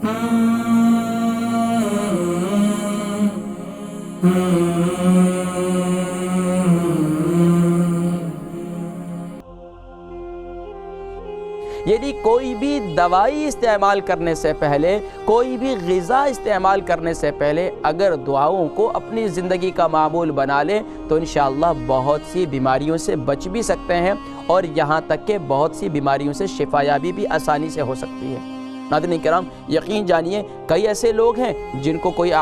یعنی کوئی بھی دوائی استعمال کرنے سے پہلے، کوئی بھی غذا استعمال کرنے سے پہلے اگر دعاؤں کو اپنی زندگی کا معمول بنا لیں تو انشاءاللہ بہت سی بیماریوں سے بچ بھی سکتے ہیں، اور یہاں تک کہ بہت سی بیماریوں سے شفا یابی بھی آسانی سے ہو سکتی ہے۔ ناظرین کرام، یقین جانیے کئی ایسے لوگ ہیں جن کو کوئی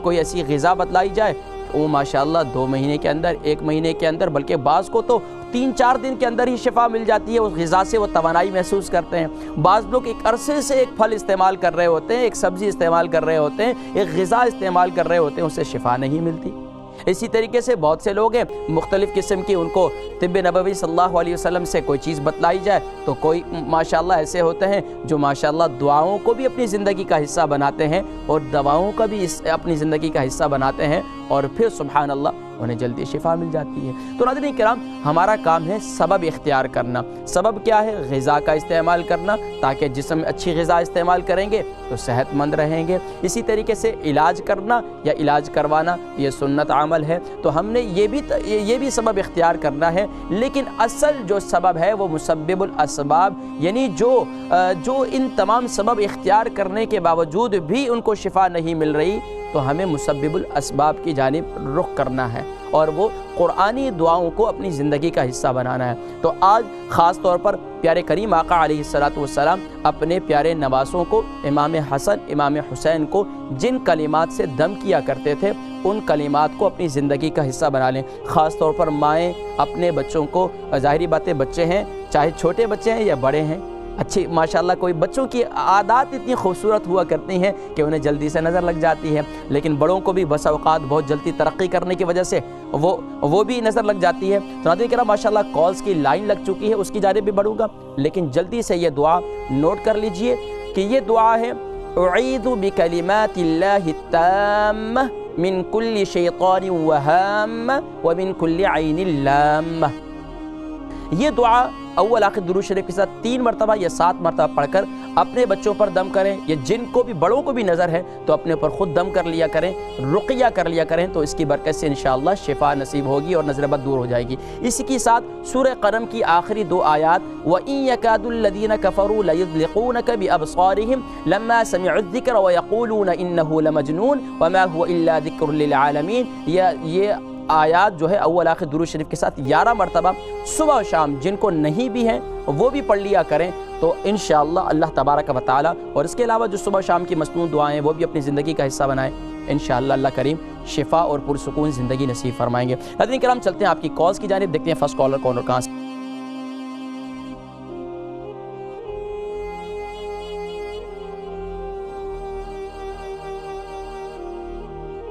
کوئی ایسی غذا بتلائی جائے، وہ ماشاءاللہ 2 مہینے کے اندر، 1 مہینے کے اندر، بلکہ بعض کو تو 3-4 دن کے اندر ہی شفا مل جاتی ہے، اس غذا سے وہ توانائی محسوس کرتے ہیں۔ بعض لوگ ایک عرصے سے ایک پھل استعمال کر رہے ہوتے ہیں، ایک سبزی استعمال کر رہے ہوتے ہیں، ایک غذا استعمال کر رہے ہوتے ہیں، اس سے شفا نہیں ملتی۔ اسی طریقے سے بہت سے لوگ ہیں مختلف قسم کی، ان کو طب نبوی صلی اللہ علیہ وسلم سے کوئی چیز بتلائی جائے تو کوئی ماشاءاللہ ایسے ہوتے ہیں جو ماشاءاللہ دعاؤں کو بھی اپنی زندگی کا حصہ بناتے ہیں اور دواؤں کا بھی اپنی زندگی کا حصہ بناتے ہیں، اور پھر سبحان اللہ انہیں جلدی شفا مل جاتی ہے۔ تو ناظرین کرام، ہمارا کام ہے سبب اختیار کرنا۔ سبب کیا ہے؟ غذا کا استعمال کرنا، تاکہ جسم میں اچھی غذا استعمال کریں گے تو صحت مند رہیں گے۔ اسی طریقے سے علاج کرنا یا علاج کروانا یہ سنت عمل ہے، تو ہم نے یہ بھی سبب اختیار کرنا ہے، لیکن اصل جو سبب ہے وہ مسبب الاسباب، یعنی جو ان تمام سبب اختیار کرنے کے باوجود بھی ان کو شفا نہیں مل رہی، تو ہمیں مسبب الاسباب کی جانب رخ کرنا ہے، اور وہ قرآنی دعاؤں کو اپنی زندگی کا حصہ بنانا ہے۔ تو آج خاص طور پر پیارے کریم آقا علیہ السلام اپنے پیارے نواسوں کو، امام حسن، امام حسین کو جن کلمات سے دم کیا کرتے تھے، ان کلمات کو اپنی زندگی کا حصہ بنا لیں۔ خاص طور پر مائیں اپنے بچوں کو، ظاہری باتیں بچے ہیں، چاہے چھوٹے بچے ہیں یا بڑے ہیں، اچھی ماشاءاللہ کوئی بچوں کی عادات اتنی خوبصورت ہوا کرتی ہیں کہ انہیں جلدی سے نظر لگ جاتی ہے، لیکن بڑوں کو بھی بس اوقات بہت جلدی ترقی کرنے کی وجہ سے وہ بھی نظر لگ جاتی ہے۔ تو ناظرین کرام، ماشاءاللہ کالز کی لائن لگ چکی ہے، اس کی جانب بھی بڑھوں گا، لیکن جلدی سے یہ دعا نوٹ کر لیجئے کہ یہ دعا ہے: اعیذ بکلمات اللہ التامہ من کل شیطان وہامہ ومن کل عین لامہ۔ یہ دعا اول آخر درود شریف کے ساتھ 3 مرتبہ یا 7 مرتبہ پڑھ کر اپنے بچوں پر دم کریں، یا جن کو بھی بڑوں کو بھی نظر ہے تو اپنے پر خود دم کر لیا کریں، رقیہ کر لیا کریں، تو اس کی برکت سے انشاءاللہ شفا نصیب ہوگی اور نظر بد دور ہو جائے گی۔ اسی کے ساتھ سورہ قلم کی آخری 2 آیات: وَإِن يَكَادُ الَّذِينَ كَفَرُوا لَيُزْلِقُونَكَ بِأَبْصَارِهِمْ لَمَّا سَمِعُوا الذِّكْرَ وَيَقُولُونَ إِنَّهُ لَمَجْنُونٌ وَمَا هُوَ إِلَّا ذِكْرٌ لِّلْعَالَمِينَ۔ یہ آیات جو ہے اول آخر درود شریف کے ساتھ 11 مرتبہ صبح و شام جن کو نہیں بھی ہیں وہ بھی پڑھ لیا کریں، تو انشاءاللہ اللہ تبارک و تعالی، اور اس کے علاوہ جو صبح و شام کی مسنون دعائیں ہیں وہ بھی اپنی زندگی کا حصہ بنائیں، انشاءاللہ اللہ کریم شفا اور پرسکون زندگی نصیب فرمائیں گے۔ ناظرین کرام، چلتے ہیں آپ کی کالز کی جانب، دیکھتے ہیں فرسٹ کالر کون اور کہاں سے۔